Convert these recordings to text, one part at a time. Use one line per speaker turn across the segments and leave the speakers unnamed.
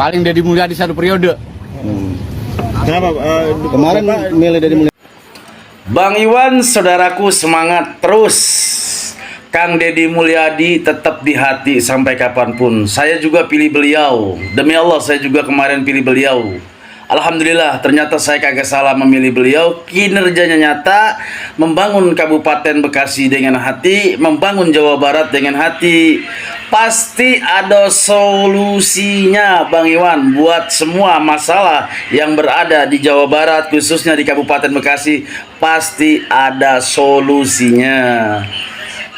Paling Deddy Mulyadi satu periode.
Kenapa?
Kemarin milih Deddy Mulyadi.
Bang Iwan, saudaraku, semangat terus. Kang Deddy Mulyadi tetap di hati sampai kapanpun. Saya juga pilih beliau. Demi Allah, saya juga kemarin pilih beliau. Alhamdulillah, ternyata saya kagak salah memilih beliau. Kinerjanya nyata, membangun Kabupaten Bekasi dengan hati, membangun Jawa Barat dengan hati. Pasti ada solusinya, Bang Iwan, buat semua masalah yang berada di Jawa Barat, khususnya di Kabupaten Bekasi. Pasti ada solusinya.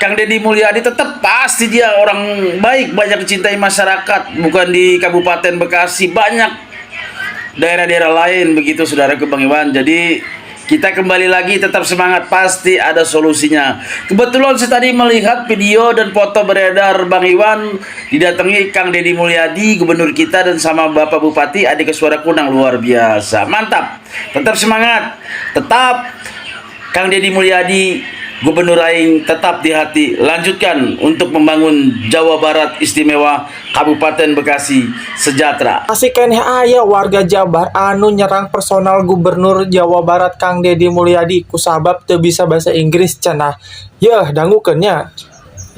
Kang Deddy Mulyadi tetap pasti dia orang baik, banyak dicintai masyarakat, bukan di Kabupaten Bekasi, banyak daerah-daerah lain begitu, saudaraku Bang Iwan. Jadi kita kembali lagi, tetap semangat, pasti ada solusinya. Kebetulan saya tadi melihat video dan foto beredar Bang Iwan didatangi Kang Deddy Mulyadi, gubernur kita, dan sama Bapak Bupati Adik Suara Kunang. Luar biasa, mantap. Tetap semangat, tetap Kang Deddy Mulyadi, Gubernur Aing, tetap di hati. Lanjutkan untuk membangun Jawa Barat istimewa, Kabupaten Bekasi sejahtera.
Masih keneh aya warga Jabar anu nyerang personal Gubernur Jawa Barat Kang Deddy Mulyadi kusabab teu bisa bahasa Inggris cenah. Yeuh dangukeunnya.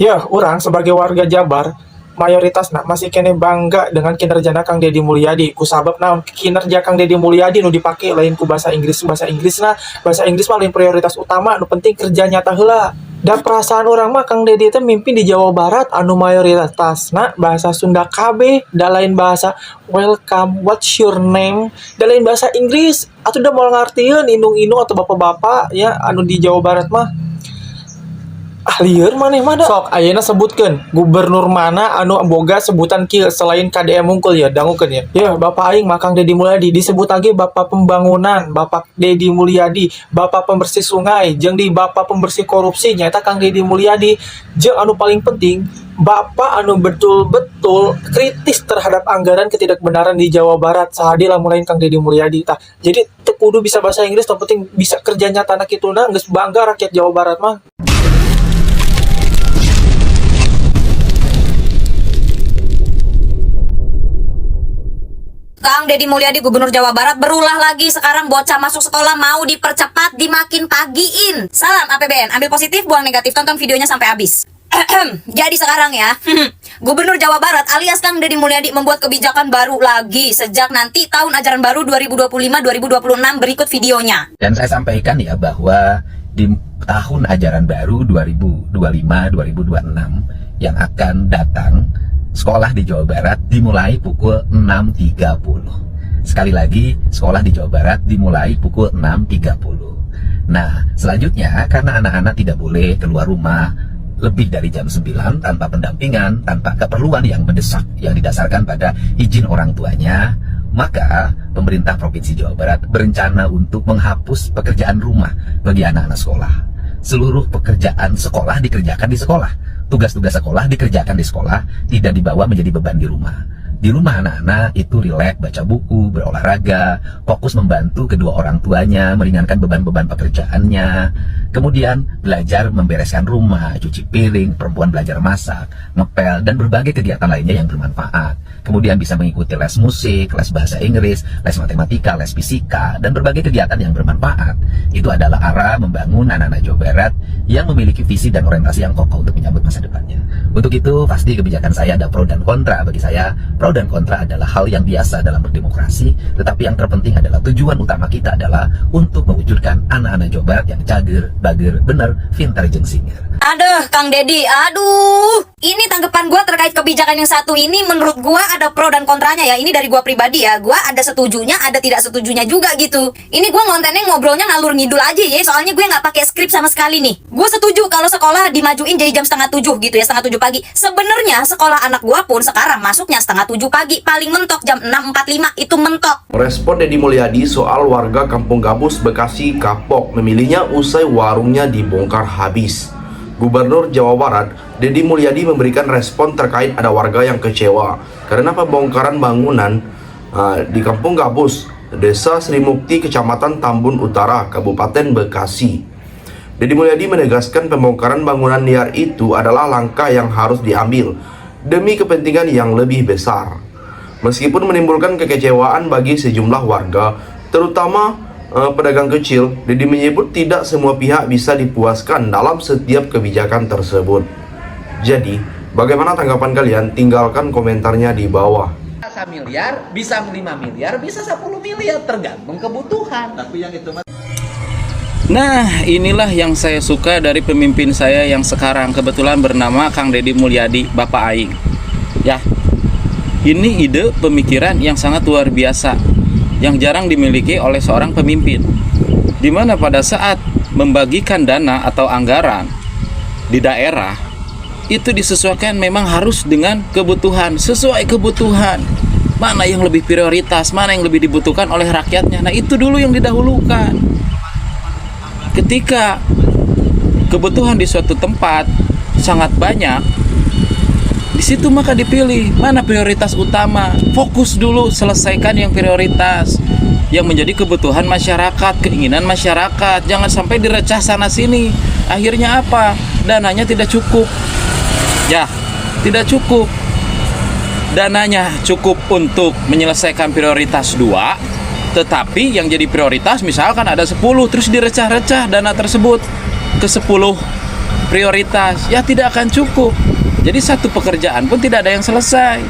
Yeuh urang sebagai warga Jabar mayoritasna masih kene bangga dengan kinerjana Kang Deddy Mulyadi kusabab naon kinerja Kang Deddy Mulyadi nu dipake lain ku bahasa Inggris bahasa Inggris mah lain prioritas utama, nu penting kerja nyata heula. Da perasaan orang mah Kang Deddy teh mimpin di Jawa Barat anu mayoritasna bahasa Sunda KB, da lain bahasa welcome, what's your name, da lain bahasa Inggris. Atuh da moal ngartieun indung-indung atau bapak-bapak ya anu di Jawa Barat mah lieur maneh mah da. Sok ayeuna sebutkeun gubernur mana anu boga sebutan kieu selain KDM Hungkul ya, dangukeun ya. Ya Bapak aing mah Kang Deddy Mulyadi disebut lagi Bapak Pembangunan, Bapak Deddy Mulyadi, Bapak Pembersih Sungai, jeung di Bapak Pembersih Korupsi nyata Kang Deddy Mulyadi, jeung anu paling penting Bapak anu betul-betul kritis terhadap anggaran ketidakbenaran di Jawa Barat sahadi lamun lain Kang Deddy Mulyadi tah. Jadi teu kudu bisa bahasa Inggris, yang penting bisa kerja nyata na kituna geus bangga rakyat Jawa Barat mah.
Kang Deddy Mulyadi Gubernur Jawa Barat berulah lagi, sekarang bocah masuk sekolah mau dipercepat, dimakin pagiin. Salam APBN, ambil positif, buang negatif, tonton videonya sampai habis. Jadi sekarang ya, Gubernur Jawa Barat alias Kang Deddy Mulyadi membuat kebijakan baru lagi sejak nanti tahun ajaran baru 2025-2026, berikut videonya.
Dan saya sampaikan ya bahwa di tahun ajaran baru 2025-2026 yang akan datang, sekolah di Jawa Barat dimulai pukul 6.30. Sekali lagi, sekolah di Jawa Barat dimulai pukul 6.30. Nah, selanjutnya karena anak-anak tidak boleh keluar rumah lebih dari jam 9 tanpa pendampingan, tanpa keperluan yang mendesak yang didasarkan pada izin orang tuanya, maka pemerintah Provinsi Jawa Barat berencana untuk menghapus pekerjaan rumah bagi anak-anak sekolah. Seluruh pekerjaan sekolah dikerjakan di sekolah. Tugas-tugas sekolah dikerjakan di sekolah, tidak dibawa menjadi beban di rumah. Di rumah anak-anak itu rileks, baca buku, berolahraga, fokus membantu kedua orang tuanya, meringankan beban-beban pekerjaannya. Kemudian belajar membereskan rumah, cuci piring, perempuan belajar masak, ngepel, dan berbagai kegiatan lainnya yang bermanfaat. Kemudian bisa mengikuti les musik, les bahasa Inggris, les matematika, les fisika, dan berbagai kegiatan yang bermanfaat. Itu adalah arah membangun anak-anak Jawa Barat yang memiliki visi dan orientasi yang kokoh untuk menyambut masa depannya. Untuk itu, pasti kebijakan saya ada pro dan kontra. Bagi saya, pro dan kontra adalah hal yang biasa dalam berdemokrasi, tetapi yang terpenting adalah tujuan utama kita adalah untuk mewujudkan anak-anak Jawa Barat yang cager, bager, bener, pintar, jeung singer.
Aduh, Kang Deddy, aduh. Ini tanggapan gue terkait kebijakan yang satu ini, menurut gue ada pro dan kontranya ya. Ini dari gue pribadi ya, gue ada setujunya, ada tidak setujunya juga gitu. Ini gue ngontennya ngobrolnya ngalur ngidul aja ya, soalnya gue nggak pakai skrip sama sekali nih. Gue setuju kalau sekolah dimajuin jadi jam 6:30 gitu ya, 6:30 pagi. Sebenarnya sekolah anak gue pun sekarang masuknya 6:30 pagi, paling mentok jam 6.45 itu mentok.
Respon Deddy Mulyadi soal warga Kampung Gabus Bekasi kapok memilihnya usai warungnya dibongkar habis. Gubernur Jawa Barat Deddy Mulyadi memberikan respon terkait ada warga yang kecewa karena pembongkaran bangunan di Kampung Gabus, Desa Sri Mukti, Kecamatan Tambun Utara, Kabupaten Bekasi. Deddy Mulyadi menegaskan pembongkaran bangunan liar itu adalah langkah yang harus diambil demi kepentingan yang lebih besar. Meskipun menimbulkan kekecewaan bagi sejumlah warga, terutama pedagang kecil, Deddy menyebut tidak semua pihak bisa dipuaskan dalam setiap kebijakan tersebut. Jadi, bagaimana tanggapan kalian? Tinggalkan komentarnya di bawah.
1 miliar, bisa 5 miliar, bisa 10 miliar, tergantung kebutuhan.
Nah, inilah yang saya suka dari pemimpin saya yang sekarang kebetulan bernama Kang Deddy Mulyadi, Bapak Aing. Ya, ini ide pemikiran yang sangat luar biasa, yang jarang dimiliki oleh seorang pemimpin. Dimana pada saat membagikan dana atau anggaran di daerah, itu disesuaikan memang harus dengan kebutuhan, sesuai kebutuhan. Mana yang lebih prioritas, mana yang lebih dibutuhkan oleh rakyatnya. Nah, itu dulu yang didahulukan. Ketika kebutuhan di suatu tempat sangat banyak, di situ maka dipilih mana prioritas utama. Fokus dulu, selesaikan yang prioritas, yang menjadi kebutuhan masyarakat, keinginan masyarakat. Jangan sampai direcah sana sini. Akhirnya apa? Dananya tidak cukup. Ya, tidak cukup. Dananya cukup untuk menyelesaikan prioritas 2, tetapi yang jadi prioritas misalkan ada 10, terus direcah-recah dana tersebut ke 10 prioritas. Ya, tidak akan cukup. Jadi satu pekerjaan pun tidak ada yang selesai.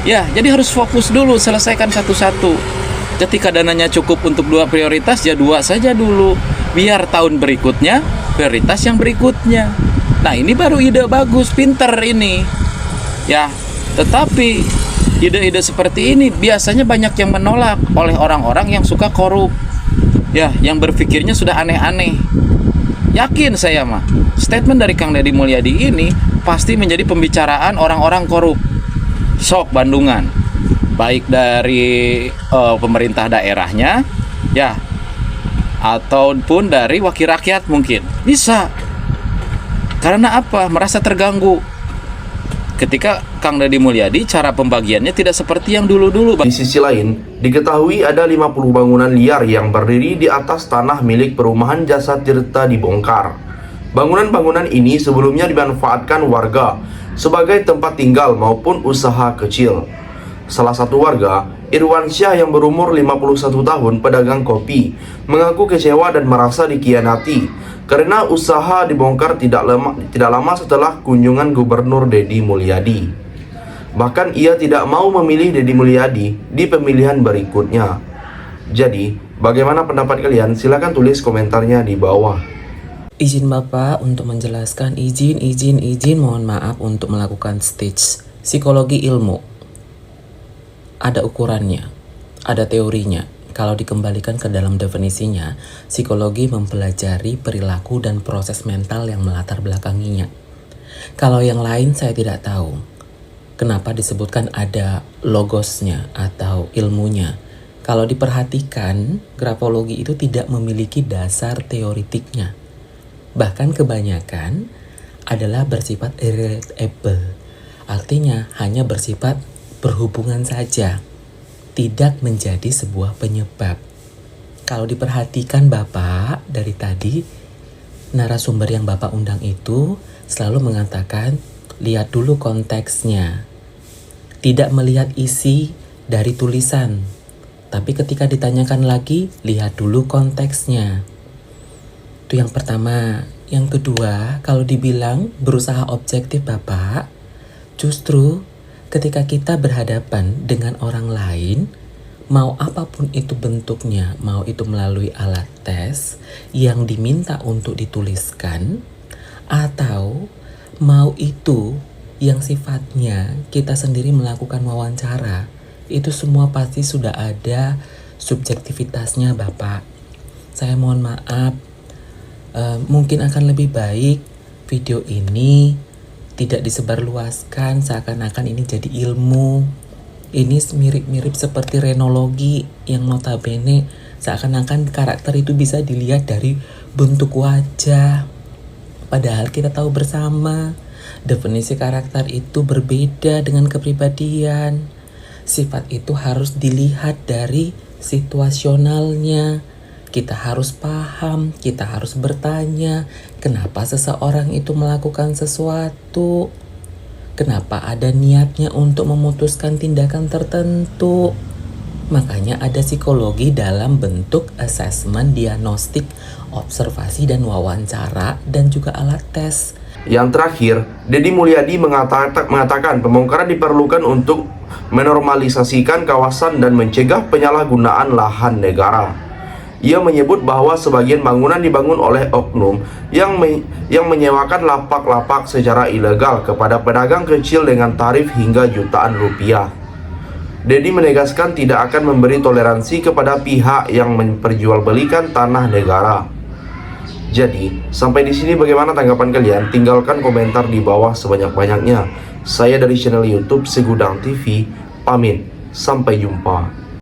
Ya, jadi harus fokus dulu, selesaikan satu-satu. Ketika dananya cukup untuk 2 prioritas, ya 2 saja dulu. Biar tahun berikutnya, prioritas yang berikutnya. Nah, ini baru ide bagus, pinter ini. Ya, tetapi ide-ide seperti ini biasanya banyak yang menolak oleh orang-orang yang suka korup. Ya, yang berpikirnya sudah aneh-aneh. Yakin saya mah, statement dari Kang Deddy Mulyadi ini pasti menjadi pembicaraan orang-orang korup. Sok Bandungan, baik dari pemerintah daerahnya, ya, ataupun dari wakil rakyat mungkin. Bisa. Karena apa? Merasa terganggu. Ketika Kang Deddy Mulyadi cara pembagiannya tidak seperti yang dulu-dulu.
Di sisi lain, diketahui ada 50 bangunan liar yang berdiri di atas tanah milik perumahan Jasa Tirta dibongkar. Bangunan-bangunan ini sebelumnya dimanfaatkan warga sebagai tempat tinggal maupun usaha kecil. Salah satu warga, Irwansyah yang berumur 51 tahun, pedagang kopi, mengaku kecewa dan merasa dikhianati karena usaha dibongkar tidak lama setelah kunjungan Gubernur Deddy Mulyadi. Bahkan ia tidak mau memilih Deddy Mulyadi di pemilihan berikutnya. Jadi, bagaimana pendapat kalian? Silahkan tulis komentarnya di bawah.
Izin Bapak untuk menjelaskan, izin, mohon maaf untuk melakukan stage psikologi ilmu. Ada ukurannya, ada teorinya. Kalau dikembalikan ke dalam definisinya, psikologi mempelajari perilaku dan proses mental yang melatar belakanginya. Kalau yang lain saya tidak tahu. Kenapa disebutkan ada logosnya atau ilmunya? Kalau diperhatikan, grafologi itu tidak memiliki dasar teoritiknya. Bahkan kebanyakan adalah bersifat irrelatable. Artinya hanya bersifat berhubungan saja, tidak menjadi sebuah penyebab. Kalau diperhatikan Bapak, dari tadi narasumber yang Bapak undang itu selalu mengatakan, lihat dulu konteksnya. Tidak melihat isi dari tulisan. Tapi ketika ditanyakan lagi, lihat dulu konteksnya. Itu yang pertama. Yang kedua, kalau dibilang berusaha objektif Bapak, justru ketika kita berhadapan dengan orang lain, mau apapun itu bentuknya, mau itu melalui alat tes yang diminta untuk dituliskan, atau mau itu yang sifatnya kita sendiri melakukan wawancara, itu semua pasti sudah ada subjektivitasnya Bapak. Saya mohon maaf, mungkin akan lebih baik video ini tidak disebarluaskan seakan-akan ini jadi ilmu. Ini mirip-mirip seperti renologi yang notabene seakan-akan karakter itu bisa dilihat dari bentuk wajah. Padahal kita tahu bersama definisi karakter itu berbeda dengan kepribadian. Sifat itu harus dilihat dari situasionalnya. Kita harus paham, kita harus bertanya, kenapa seseorang itu melakukan sesuatu. Kenapa ada niatnya untuk memutuskan tindakan tertentu? Makanya ada psikologi dalam bentuk asesmen, diagnostik, observasi dan wawancara, dan juga alat tes.
Yang terakhir, Deddy Mulyadi mengatakan pembongkaran diperlukan untuk menormalisasikan kawasan dan mencegah penyalahgunaan lahan negara. Ia menyebut bahwa sebagian bangunan dibangun oleh oknum yang menyewakan lapak-lapak secara ilegal kepada pedagang kecil dengan tarif hingga jutaan rupiah. Deddy menegaskan tidak akan memberi toleransi kepada pihak yang memperjualbelikan tanah negara. Jadi, sampai di sini bagaimana tanggapan kalian? Tinggalkan komentar di bawah sebanyak-banyaknya. Saya dari channel YouTube Segudang TV, pamit. Sampai jumpa.